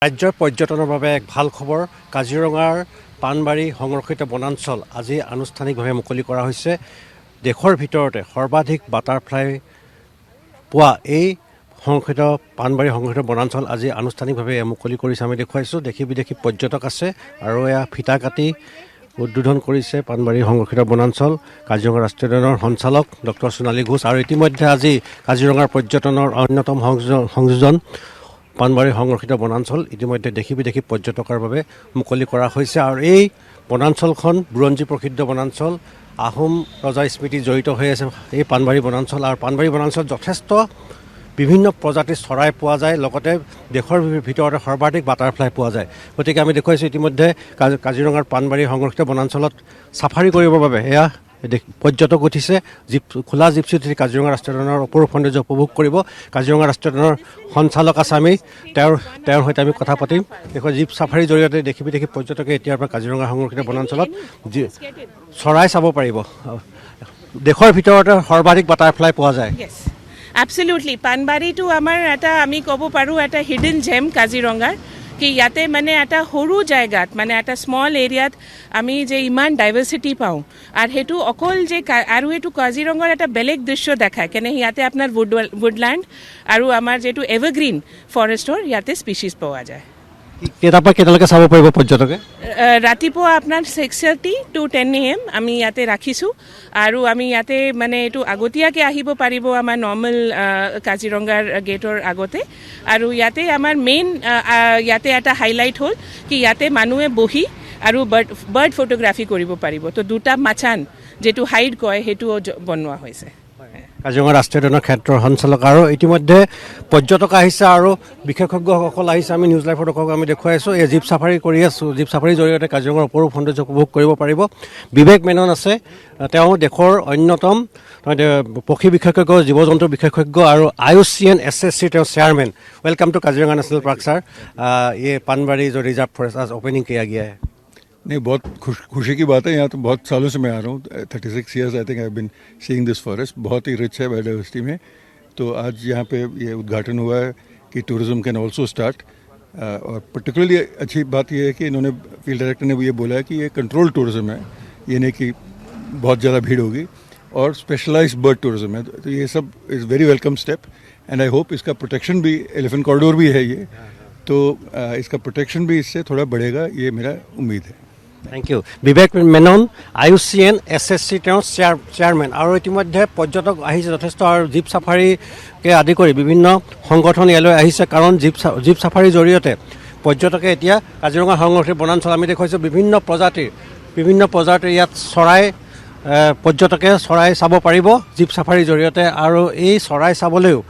ৰাজ্যৰ পৰ্যটনৰ বাবে এক ভাল খবৰ। কাজিৰঙাৰ পাণবাৰী সংৰক্ষিত বনাঞ্চল আজি আনুষ্ঠানিকভাৱে মুকলি কৰা হৈছে। দেশৰ ভিতৰতে সৰ্বাধিক বাটাৰফ্লাই পোৱা এই সংৰক্ষিত পাণবাৰী সংৰক্ষিত বনাঞ্চল আজি আনুষ্ঠানিকভাৱে মুকলি কৰিছে। আমি দেখুৱাইছোঁ, দেশী বিদেশী পৰ্যটক আছে আৰু এয়া ফিটা কাটি উদ্বোধন কৰিছে পাণবাৰী সংৰক্ষিত বনাঞ্চল কাজিৰঙা ৰাষ্ট্ৰীয় উদ্যানৰ সঞ্চালক ডক্টৰ সোণালী ঘোষ। আৰু ইতিমধ্যে আজি কাজিৰঙাৰ পৰ্যটনৰ অন্যতম সংযোজন পাণবাৰী সংৰক্ষিত বনাঞ্চল ইতিমধ্যে দেশী বিদেশী পৰ্যটকৰ বাবে মুকলি কৰা হৈছে। আৰু এই বনাঞ্চলখন বুৰঞ্জী প্ৰসিদ্ধ বনাঞ্চল, আহোম ৰজাৰ স্মৃতি জড়িত হৈ আছে এই পাণবাৰী বনাঞ্চল। আৰু পাণবাৰী বনাঞ্চলত যথেষ্ট বিভিন্ন প্ৰজাতিৰ চৰাই পোৱা যায়, লগতে দেশৰ ভিতৰতে সৰ্বাধিক বাটাৰফ্লাই পোৱা যায়। গতিকে আমি দেখুৱাইছোঁ ইতিমধ্যে কাজিৰঙাৰ পাণবাৰী সংৰক্ষিত বনাঞ্চলত চাফাৰী কৰিবৰ বাবে এয়া পৰ্যটক উঠিছে। খোলা জিপচি উঠি কাজিৰঙা ৰাষ্ট্ৰীয় উদ্যানৰ অপৰূপ সৌন্দৰ্য উপভোগ কৰিব। কাজিৰঙা ৰাষ্ট্ৰীয় উদ্যানৰ সঞ্চালক আছে, আমি তেওঁৰ সৈতে আমি কথা পাতিম। দেখুৱাই জীপ চাফাৰীৰ জৰিয়তে দেশী বিদেশী পৰ্যটকে এতিয়াৰ পৰা কাজিৰঙা সংৰক্ষিত বনাঞ্চলত চৰাই চাব পাৰিব। দেশৰ ভিতৰতে সৰ্বাধিক বাটাৰফ্লাই পোৱা যায়। Absolutely. পাণবাৰীটো আমাৰ এটা আমি ক'ব পাৰোঁ এটা হিডেন জেম কাজিৰঙাৰ, কি ইয়াতে মানে এটা সৰু জায়গাত মানে এটা স্মল এৰিয়াত আমি যে ইমান ডাইভাৰ্চিটি পাওঁ। আৰু সেইটো অকল যে আৰু এইটো কাজিৰঙাৰ এটা বেলেগ দৃশ্য দেখায়, কেনে ইয়াতে আপোনাৰ উডলেণ্ড আৰু আমাৰ যিটো এভাৰগ্ৰীণ ফৰেষ্টৰ ইয়াতে স্পিচিছ পোৱা যায়। কেইটাৰ পৰা কেইটালৈকে চাব পাৰিব পৰ্যটকে? ৰাতিপুৱা আপোনাৰ 6:30 to 10 AM আমি ইয়াতে ৰাখিছোঁ। আৰু আমি ইয়াতে মানে এইটো আগতীয়াকৈ আহিব পাৰিব আমাৰ নৰ্মেল কাজিৰঙাৰ গেটৰ আগতে। আৰু ইয়াতে আমাৰ মেইন ইয়াতে এটা হাইলাইট হ'ল কি ইয়াতে মানুহে বহি আৰু বাৰ্ড ফটোগ্ৰাফী কৰিব পাৰিব। তো দুটা মাচান যিটো হাইট কয় সেইটোও বনোৱা হৈছে। কাজিৰঙা ৰাষ্ট্ৰীয় উদ্যানৰ ক্ষেত্ৰৰ সঞ্চালক আৰু ইতিমধ্যে পৰ্যটক আহিছে আৰু বিশেষজ্ঞসকল আহিছে। আমি নিউজ লাইভৰ দৰ্শকক আমি দেখুৱাইছোঁ, এই জীপ চাফাৰী কৰি আছোঁ। জীপ চাফাৰীৰ জৰিয়তে কাজিৰঙাৰ অপৰূপ সৌন্দৰ্য উপভোগ কৰিব পাৰিব। বিবেক মেনন আছে, তেওঁ দেশৰ অন্যতম পক্ষী বিশেষজ্ঞ, জীৱ জন্তুৰ বিশেষজ্ঞ আৰু IUCN SSC তেওঁ chairman. Welcome to Kaziranga national park sir. ये पानबाड़ी जो रिजर्व फॉरेस्ट आज ओपनिंग किया गया है। नहीं, बहुत खुशी की बात है। यहाँ तो बहुत सालों से मैं आ रहा हूँ, 36 years I think I have been seeing this forest. बहुत ही रिच है बायोडाइवर्सिटी में। तो आज यहाँ पे ये उद्घाटन हुआ है कि टूरिज्म कैन ऑल्सो स्टार्ट। और पर्टिकुलरली अच्छी बात ये है कि इन्होंने फील्ड डायरेक्टर ने ये बोला है कि ये कंट्रोल टूरिज्म है, ये नहीं कि बहुत ज़्यादा भीड़ होगी। और स्पेशलाइज्ड बर्ड टूरिज्म है, तो ये सब is very welcome step. And I hope इसका प्रोटेक्शन भी, एलिफेंट कॉरिडोर भी है ये, तो इसका प्रोटेक्शन भी इससे थोड़ा बढ़ेगा, ये मेरा उम्मीद है। Thank you. Vivek Menon IUCN SSC chairman. আৰু ইতিমধ্যে পৰ্যটক আহিছে যথেষ্ট, আৰু জীপ চাফাৰীকে আদি কৰি বিভিন্ন সংগঠন ইয়ালৈ আহিছে। কাৰণ জীপ চাফাৰীৰ জৰিয়তে পৰ্যটকে এতিয়া কাজিৰঙা সংৰক্ষিত বনাঞ্চল আমি দেখুৱাইছোঁ বিভিন্ন প্ৰজাতিৰ ইয়াত চৰাই, পৰ্যটকে চৰাই চাব পাৰিব জীপ চাফাৰীৰ জৰিয়তে। আৰু এই চৰাই চাবলৈও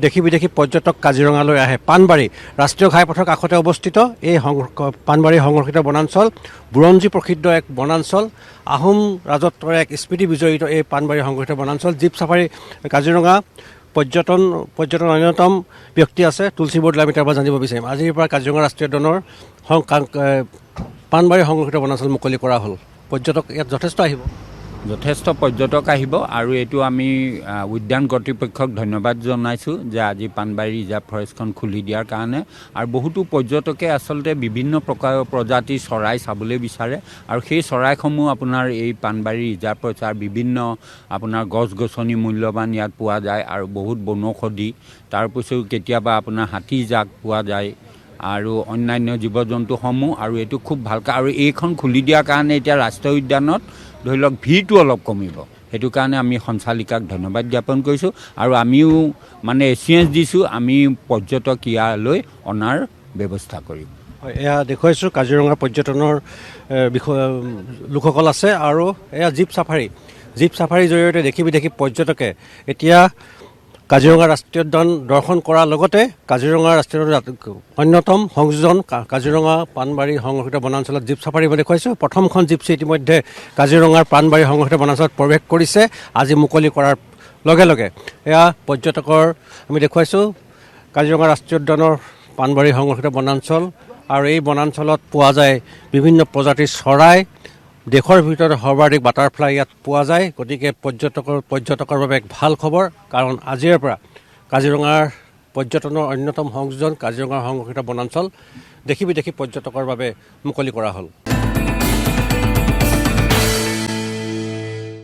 দেশী বিদেশী পৰ্যটক কাজিৰঙালৈ আহে। পাণবাৰী ৰাষ্ট্ৰীয় ঘাইপথৰ কাষতে অৱস্থিত এই পাণবাৰী সংৰক্ষিত বনাঞ্চল বুৰঞ্জী প্ৰসিদ্ধ এক বনাঞ্চল, আহোম ৰাজত্বৰ এক স্মৃতি বিজড়িত এই পাণবাৰী সংৰক্ষিত বনাঞ্চল। জীপ চাফাৰী কাজিৰঙা পৰ্যটন অন্যতম ব্যক্তি আছে তুলসী বৰদলৈ, আমি তাৰ পৰা জানিব বিচাৰিম। আজিৰ পৰা কাজিৰঙা ৰাষ্ট্ৰীয় উদ্যানৰ পাণবাৰী সংৰক্ষিত বনাঞ্চল মুকলি কৰা হ'ল। পৰ্যটক ইয়াত যথেষ্ট আহিব, যথেষ্ট পৰ্যটক আহিব। আৰু এইটো আমি উদ্যান কৰ্তৃপক্ষক ধন্যবাদ জনাইছোঁ যে আজি পাণবাৰী ৰিজাৰ্ভ ফৰেষ্টখন খুলি দিয়াৰ কাৰণে। আৰু বহুতো পৰ্যটকে আচলতে বিভিন্ন প্ৰকাৰৰ প্ৰজাতিৰ চৰাই চাবলৈ বিচাৰে, আৰু সেই চৰাইসমূহ আপোনাৰ এই পাণবাৰী ৰিজাৰ্ভ ফৰেষ্টৰ বিভিন্ন আপোনাৰ গছ গছনি মূল্যৱান ইয়াত পোৱা যায়, আৰু বহুত বনৌষধি, তাৰপিছতো কেতিয়াবা আপোনাৰ হাতী জাক পোৱা যায় আৰু অন্যান্য জীৱ জন্তুসমূহ। আৰু এইটো খুব ভালকৈ, আৰু এইখন খুলি দিয়াৰ কাৰণে এতিয়া ৰাষ্ট্ৰীয় উদ্যানত ধৰি লওক ভিৰটো অলপ কমিব। সেইটো কাৰণে আমি সঞ্চালিকাক ধন্যবাদ জ্ঞাপন কৰিছোঁ। আৰু আমিও মানে এচিয়েঞ্চ দিছোঁ, আমি পৰ্যটক ইয়ালৈ অনাৰ ব্যৱস্থা কৰিম। এয়া দেখুৱাইছোঁ কাজিৰঙা পৰ্যটনৰ লোকসকল আছে। আৰু এয়া জীপ চাফাৰীৰ জৰিয়তে দেশী বিদেশী পৰ্যটকে এতিয়া কাজিৰঙা ৰাষ্ট্ৰীয় উদ্যান দৰ্শন কৰাৰ লগতে কাজিৰঙা ৰাষ্ট্ৰীয় অন্যতম সংযোজন কাজিৰঙা পাণবাৰী সংৰক্ষিত বনাঞ্চলত জীপ চাফাৰী মই দেখুৱাইছোঁ। প্ৰথমখন জিপচি ইতিমধ্যে কাজিৰঙাৰ পাণবাৰী সংৰক্ষিত বনাঞ্চলত প্ৰৱেশ কৰিছে আজি মুকলি কৰাৰ লগে লগে। এয়া পৰ্যটকৰ আমি দেখুৱাইছোঁ কাজিৰঙা ৰাষ্ট্ৰীয় উদ্যানৰ পাণবাৰী সংৰক্ষিত বনাঞ্চল। আৰু এই বনাঞ্চলত পোৱা যায় বিভিন্ন প্ৰজাতিৰ চৰাই, দেশৰ ভিতৰত সৰ্বাধিক বাটাৰফ্লাই ইয়াত পোৱা যায়। গতিকে পৰ্যটকৰ বাবে এক ভাল খবৰ, কাৰণ আজিৰে পৰা কাজিৰঙাৰ পৰ্যটনৰ অন্যতম সংযোজন কাজিৰঙাৰ সংৰক্ষিত বনাঞ্চল দেখি বিদেশী পৰ্যটকৰ বাবে মুকলি কৰা হ'ল।